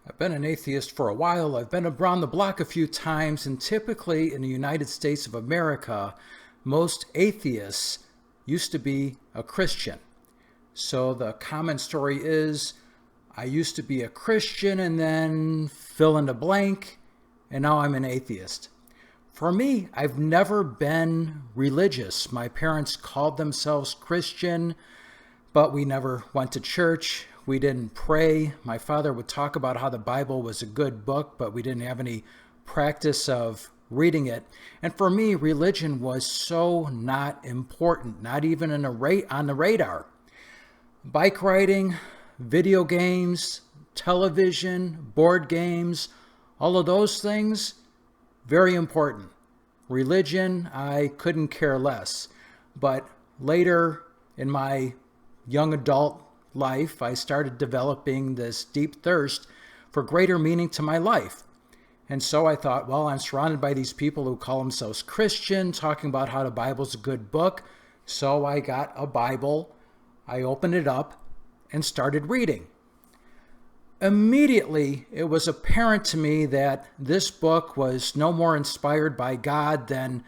I've been an atheist for a while. I've been around the block a few times, and typically in the United States of America, most atheists used to be a Christian. So the common story is, I used to be a Christian and then fill in the blank, and now I'm an atheist. For me, I've never been religious. My parents called themselves Christian, but we never went to church. We didn't pray. My father would talk about how the Bible was a good book, but we didn't have any practice of reading it. And for me, religion was so not important, not even on the radar. Bike riding, video games, television, board games, all of those things, very important. Religion, I couldn't care less. But later in my young adult life, I started developing this deep thirst for greater meaning to my life. And so I thought, well, I'm surrounded by these people who call themselves Christian, talking about how the Bible's a good book. So I got a Bible, I opened it up, and started reading. Immediately, it was apparent to me that this book was no more inspired by God than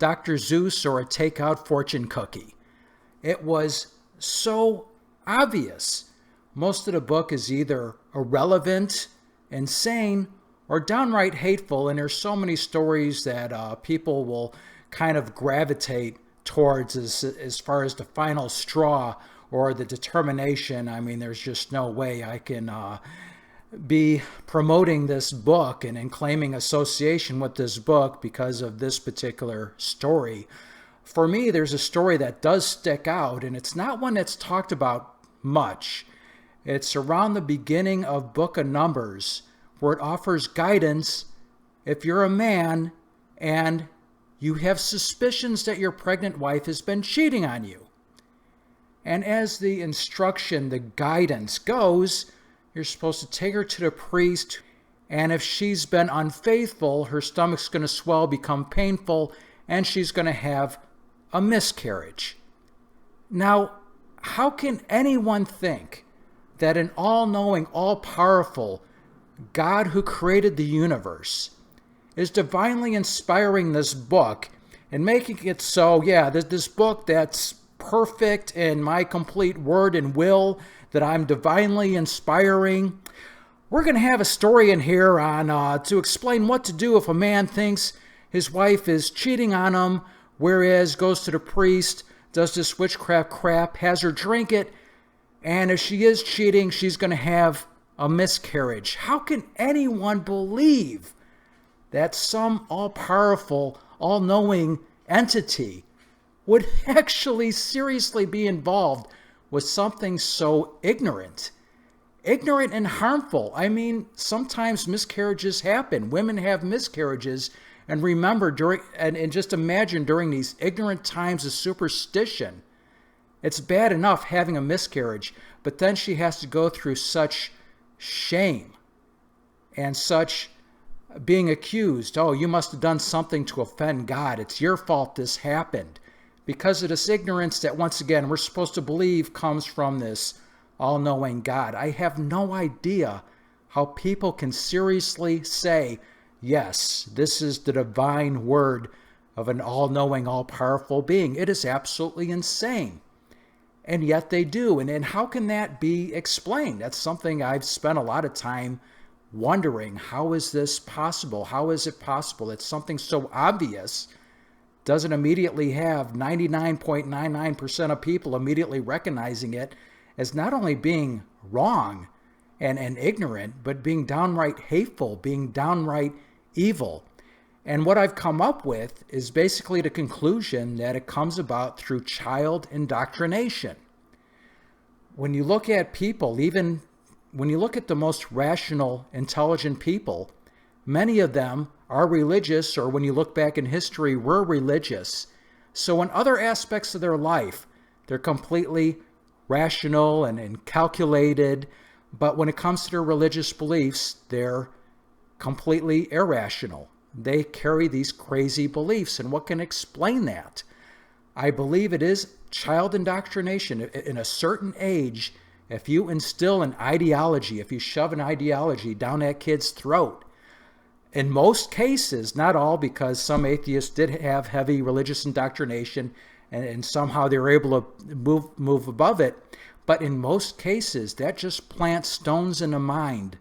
Dr. Zeus or a takeout fortune cookie. It was so obvious. Most of the book is either irrelevant, insane, or downright hateful, and there's so many stories that people will kind of gravitate towards as far as the final straw or the determination. I mean, there's just no way I can be promoting this book and claiming association with this book because of this particular story. For me, there's a story that does stick out, and it's not one that's talked about much. It's around the beginning of Book of Numbers, where it offers guidance if you're a man and you have suspicions that your pregnant wife has been cheating on you. And as the instruction, the guidance goes, you're supposed to take her to the priest, and if she's been unfaithful, her stomach's going to swell, become painful, and she's going to have a miscarriage. Now, how can anyone think that an all-knowing, all-powerful God who created the universe is divinely inspiring this book and making it so, this book that's perfect in my complete word and will, that I'm divinely inspiring? We're going to have a story in here on to explain what to do if a man thinks his wife is cheating on him, whereas goes to the priest, does this witchcraft crap, has her drink it, and if she is cheating, she's going to have a miscarriage. How can anyone believe that some all-powerful, all-knowing entity would actually seriously be involved with something so ignorant? Ignorant and harmful. I mean, sometimes miscarriages happen. Women have miscarriages. And remember, and just imagine during these ignorant times of superstition, it's bad enough having a miscarriage, but then she has to go through such shame and such being accused. Oh, you must have done something to offend God. It's your fault this happened. Because of this ignorance that, once again, we're supposed to believe comes from this all-knowing God. I have no idea how people can seriously say, yes, this is the divine word of an all-knowing, all-powerful being. It is absolutely insane. And yet they do. And how can that be explained? That's something I've spent a lot of time wondering. How is this possible? How is it possible? It's something so obvious, doesn't immediately have 99.99% of people immediately recognizing it as not only being wrong and ignorant, but being downright hateful, being downright evil. And what I've come up with is basically the conclusion that it comes about through child indoctrination. When you look at people, even when you look at the most rational, intelligent people, many of them are religious, or when you look back in history, were religious. So in other aspects of their life, they're completely rational and calculated, but when it comes to their religious beliefs, they're completely irrational. They carry these crazy beliefs, and what can explain that? I believe it is child indoctrination. In a certain age, If you instill an ideology, if you shove an ideology down that kid's throat, in most cases, not all, because some atheists did have heavy religious indoctrination and somehow they were able to move above it, but in most cases, that just plants stones in the mind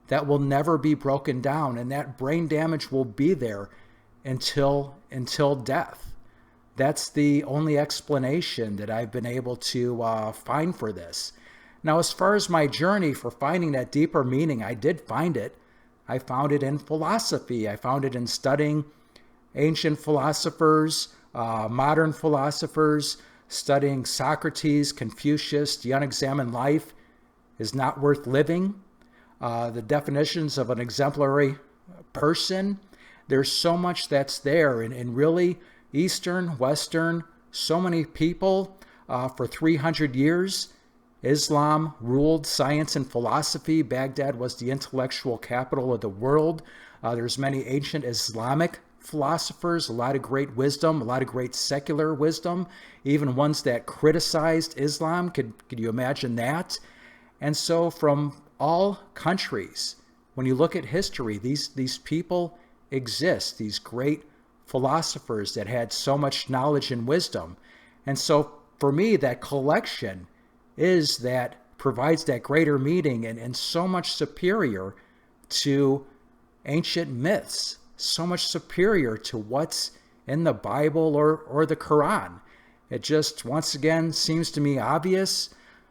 that will never be broken down, and that brain damage will be there until death. That's the only explanation that I've been able to find for this. Now, as far as my journey for finding that deeper meaning, I did find it. I found it in philosophy. I found it in studying ancient philosophers, modern philosophers, studying Socrates, Confucius, the unexamined life is not worth living, the definitions of an exemplary person. There's so much that's there, and really Eastern, Western, so many people for 300 years. Islam ruled science and philosophy. Baghdad was the intellectual capital of the world. There's many ancient Islamic philosophers, a lot of great wisdom, a lot of great secular wisdom, even ones that criticized Islam. Could you imagine that? And so from all countries, when you look at history, these people exist, these great philosophers that had so much knowledge and wisdom. And so for me, that collection provides that greater meaning and so much superior to ancient myths, so much superior to what's in the Bible or the Quran. It just, once again, seems to me obvious.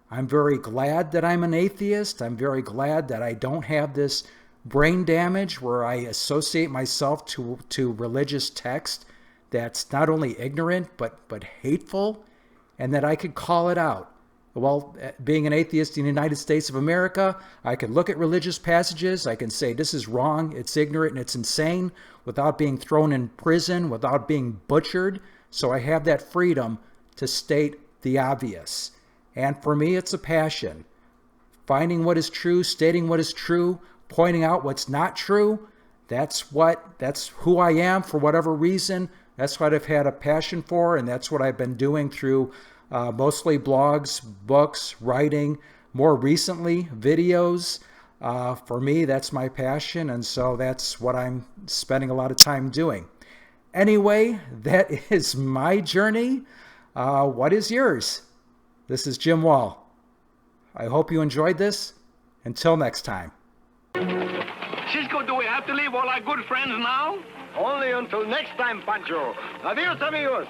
I'm very glad that I'm an atheist. I'm very glad that I don't have this brain damage where I associate myself to religious text that's not only ignorant but hateful, and that I could call it out. Well, being an atheist in the United States of America, I can look at religious passages, I can say this is wrong, it's ignorant, and it's insane, without being thrown in prison, without being butchered. So I have that freedom to state the obvious. And for me, it's a passion. Finding what is true, stating what is true, pointing out what's not true, that's who I am for whatever reason. That's what I've had a passion for, and that's what I've been doing through mostly blogs, books, writing, more recently videos. For me, that's my passion, and so that's what I'm spending a lot of time doing. Anyway, that is my journey. What is yours? This is Jim Wall. I hope you enjoyed this. Until next time. Cisco, do we have to leave all our good friends now? Only until next time, Pancho. Adios, amigos.